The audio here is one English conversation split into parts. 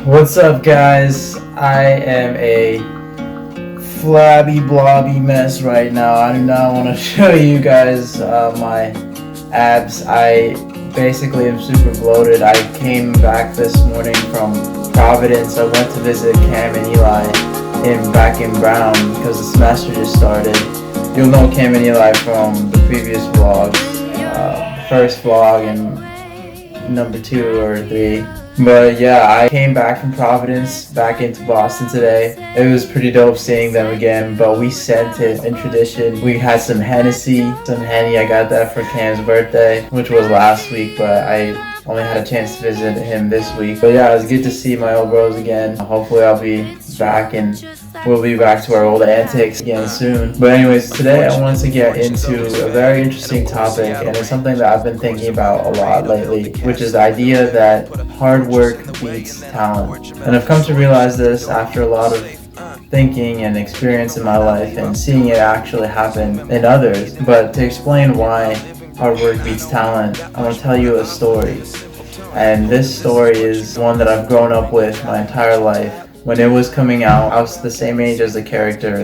What's up, guys? I am a flabby blobby mess right now. I do not want to show you guys my abs. I basically am super bloated. I came back this morning from Providence. I went to visit Cam and Eli back in Brown because the semester just started. You'll know Cam and Eli from the previous vlog, first vlog and number 2 or 3. But yeah, I came back from Providence back into Boston today. It was pretty dope seeing them again, but we sent it in tradition. We had some Hennessy, some Henny. I got that for Cam's birthday, which was last week, but I only had a chance to visit him this week. But yeah, it was good to see my old bros again. Hopefully I'll be back and we'll be back to our old antics again soon. But anyways, today I wanted to get into a very interesting topic, and it's something that I've been thinking about a lot lately, which is the idea that hard work beats talent. And I've come to realize this after a lot of thinking and experience in my life and seeing it actually happen in others. But to explain why hard work beats talent, I want to tell you a story. And this story is one that I've grown up with my entire life. When it was coming out, I was the same age as the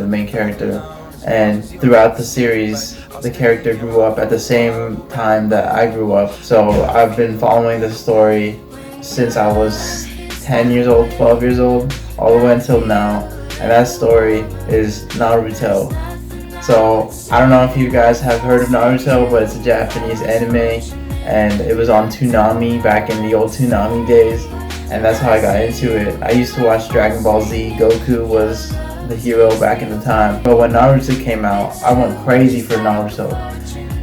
main character, and throughout the series, the character grew up at the same time that I grew up. So I've been following this story since I was 10 years old, 12 years old, all the way until now, and that story is Naruto. So I don't know if you guys have heard of Naruto, but it's a Japanese anime, and it was on Toonami back in the old Toonami days. And that's how I got into it. I used to watch Dragon Ball Z. Goku was the hero back in the time. But when Naruto came out, I went crazy for Naruto.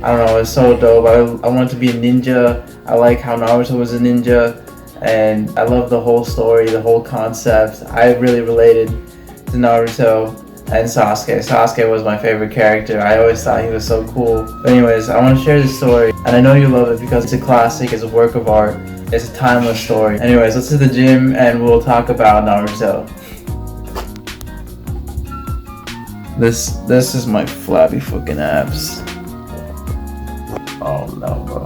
I don't know, it's so dope. I wanted to be a ninja. I like how Naruto was a ninja. And I love the whole story, the whole concept. I really related to Naruto and Sasuke. Sasuke was my favorite character. I always thought he was so cool. But anyways, I want to share this story. And I know you love it because it's a classic, it's a work of art. It's a timeless story. Anyways, let's hit the gym and we'll talk about Naruto. This is my flabby fucking abs. Oh no, bro.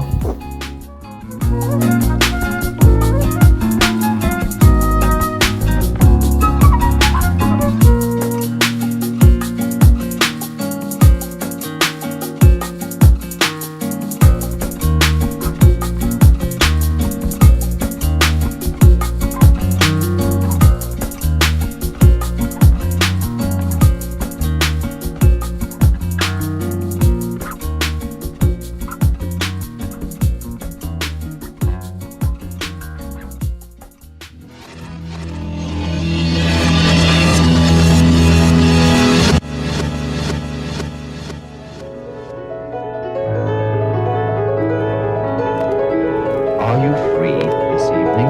Are you free this evening?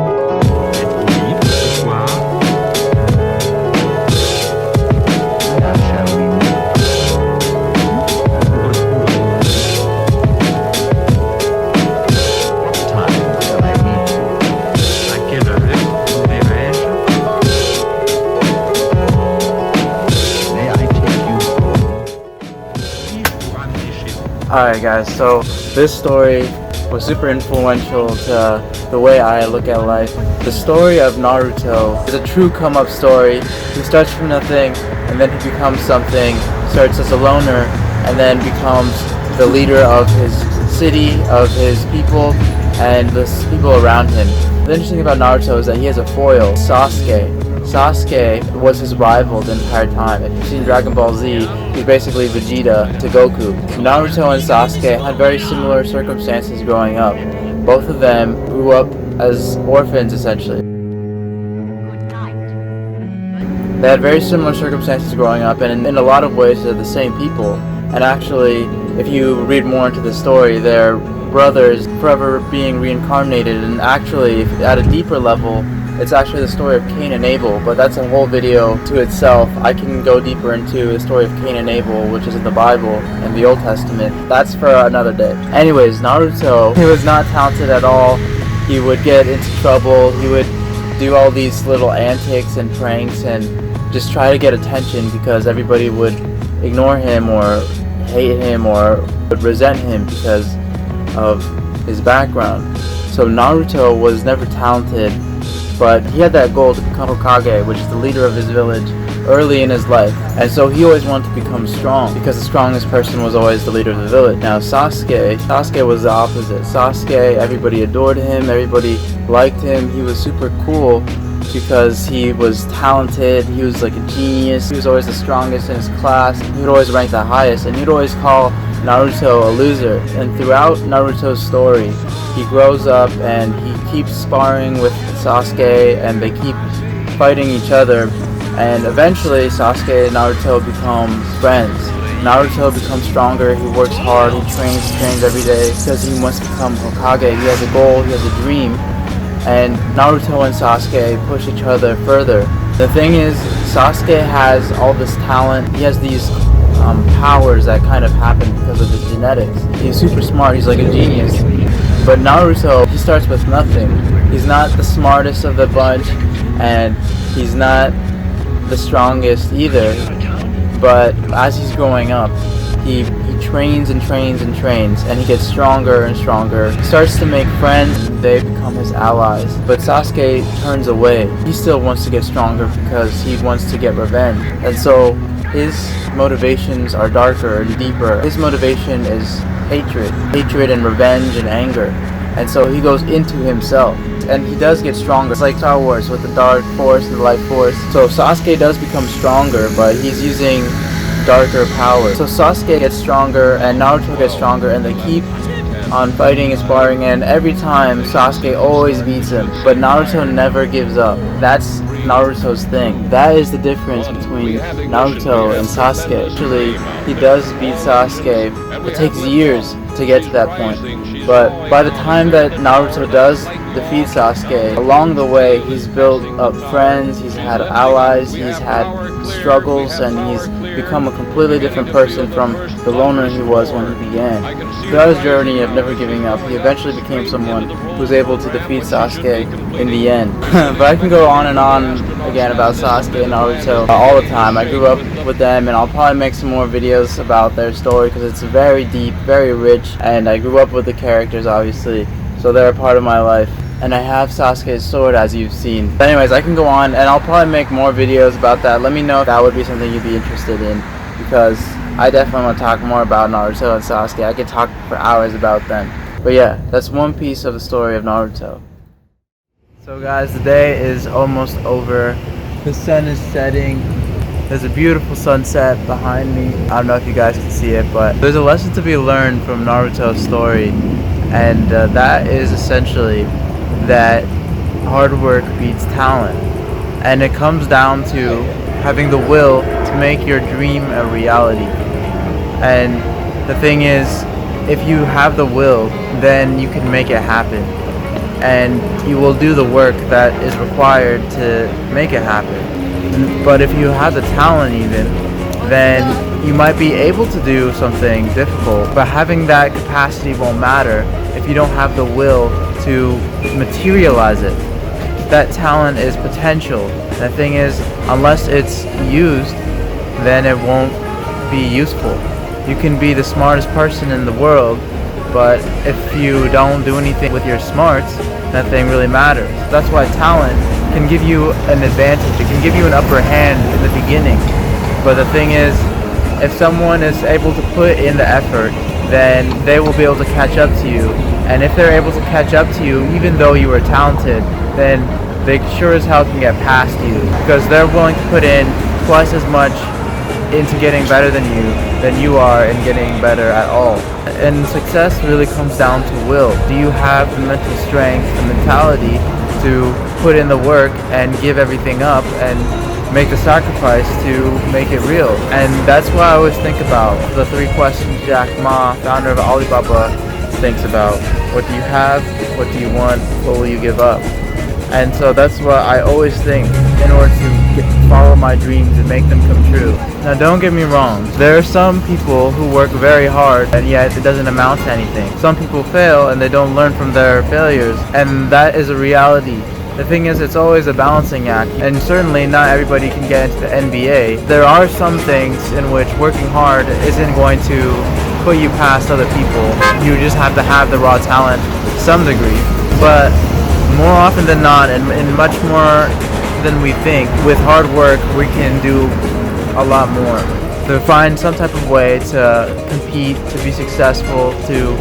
Êtes-vous libre ce soir? Now shall we meet? What time shall I meet you? À quelle heure vous verrai-je? May I take you home? Alright guys, so this story was super influential to the way I look at life. The story of Naruto is a true come-up story. He starts from nothing, and then he becomes something, starts as a loner, and then becomes the leader of his city, of his people, and the people around him. The interesting thing about Naruto is that he has a foil, Sasuke. Sasuke was his rival the entire time. If you've seen Dragon Ball Z, he's basically Vegeta to Goku. Naruto and Sasuke had very similar circumstances growing up. Both of them grew up as orphans, essentially. They had very similar circumstances growing up, and in a lot of ways they're the same people. And actually, if you read more into the story, they're brothers forever being reincarnated, and actually, at a deeper level, it's actually the story of Cain and Abel, but that's a whole video to itself. I can go deeper into the story of Cain and Abel, which is in the Bible, in the Old Testament. That's for another day. Anyways, Naruto, he was not talented at all. He would get into trouble. He would do all these little antics and pranks and just try to get attention because everybody would ignore him or hate him or would resent him because of his background. So Naruto was never talented but he had that goal to become Hokage, which is the leader of his village, early in his life. And so he always wanted to become strong, because the strongest person was always the leader of the village. Now Sasuke was the opposite. Sasuke, everybody adored him, everybody liked him, he was super cool because he was talented, he was like a genius, he was always the strongest in his class, he would always rank the highest, and he'd always call Naruto a loser. And throughout Naruto's story, he grows up and he keeps sparring with Sasuke, and they keep fighting each other, and eventually Sasuke and Naruto become friends. Naruto becomes stronger, he works hard, he trains every day because he wants to become Hokage. He has a goal, he has a dream, and Naruto and Sasuke push each other further. The thing is, Sasuke has all this talent, he has these powers that kind of happen because of his genetics. He's super smart, he's like a genius. But Naruto, he starts with nothing. He's not the smartest of the bunch, and he's not the strongest either. But as he's growing up, he trains and trains and trains, and he gets stronger and stronger. He starts to make friends, and they become his allies. But Sasuke turns away. He still wants to get stronger because he wants to get revenge. And so his motivations are darker and deeper. His motivation is hatred and revenge and anger. And so he goes into himself, and he does get stronger. It's like Star Wars with the dark force and the light force. So Sasuke does become stronger, but he's using darker power. So Sasuke gets stronger and Naruto gets stronger, and they keep on fighting and sparring, and every time Sasuke always beats him, but Naruto never gives up. That's Naruto's thing. That is the difference between Naruto and Sasuke. Actually, he does beat Sasuke. It takes years to get to that point, but by the time that Naruto does defeat Sasuke, along the way he's built up friends, he's had allies, he's had struggles, and he's become a completely different person from the loner he was when he began. Throughout his journey of never giving up, he eventually became someone who was able to defeat Sasuke in the end. But I can go on and on again about Sasuke and Naruto all the time. I grew up with them, and I'll probably make some more videos about their story because it's very deep, very rich, and I grew up with the characters obviously, so they're a part of my life. And I have Sasuke's sword, as you've seen. But anyways, I can go on, and I'll probably make more videos about that. Let me know if that would be something you'd be interested in, because I definitely want to talk more about Naruto and Sasuke. I could talk for hours about them. But yeah, that's one piece of the story of Naruto. So guys, the day is almost over. The sun is setting. There's a beautiful sunset behind me. I don't know if you guys can see it, but there's a lesson to be learned from Naruto's story, and that is essentially that hard work beats talent, and it comes down to having the will to make your dream a reality. And the thing is, if you have the will, then you can make it happen, and you will do the work that is required to make it happen. But if you have the talent even, then you might be able to do something difficult, but having that capacity won't matter if you don't have the will to materialize it. That talent is potential. The thing is, unless it's used, then it won't be useful. You can be the smartest person in the world, but if you don't do anything with your smarts, nothing really matters. That's why talent can give you an advantage. It can give you an upper hand in the beginning. But the thing is, if someone is able to put in the effort, then they will be able to catch up to you. And if they're able to catch up to you, even though you are talented, then they sure as hell can get past you, because they're willing to put in twice as much into getting better than you are in getting better at all. And success really comes down to will. Do you have the mental strength, the mentality to put in the work and give everything up and make the sacrifice to make it real? And that's what I always think about. The 3 questions Jack Ma, founder of Alibaba, thinks about. What do you have? What do you want? What will you give up? And so that's what I always think in order to follow my dreams and make them come true. Now don't get me wrong, there are some people who work very hard and yet it doesn't amount to anything. Some people fail and they don't learn from their failures, and that is a reality. The thing is, it's always a balancing act, and certainly not everybody can get into the NBA. There are some things in which working hard isn't going to put you past other people. You just have to have the raw talent to some degree. But more often than not, and much more than we think, with hard work, we can do a lot more. To find some type of way to compete, to be successful, to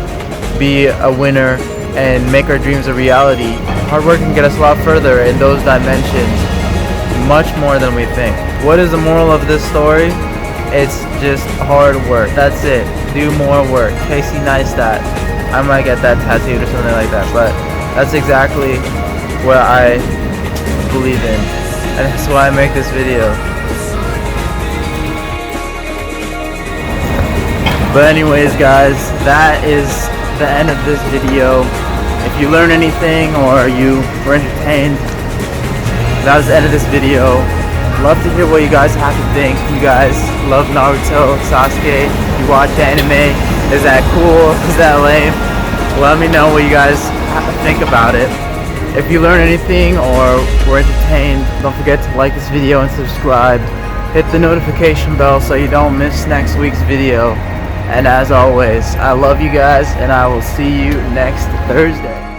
be a winner, and make our dreams a reality. Hard work can get us a lot further in those dimensions, much more than we think. What is the moral of this story? It's just hard work. That's it. Do more work. Casey Neistat. I might get that tattooed or something like that, but that's exactly what I believe in, and that's why I make this video. But anyways, guys, that is the end of this video. If you learned anything or you were entertained, that was the end of this video. Love to hear what you guys have to think. You guys love Naruto, Sasuke, you watch anime. Is that cool? Is that lame? Let me know what you guys think about it. If you learned anything or were entertained, don't forget to like this video and subscribe. Hit the notification bell so you don't miss next week's video. And as always, I love you guys, and I will see you next Thursday.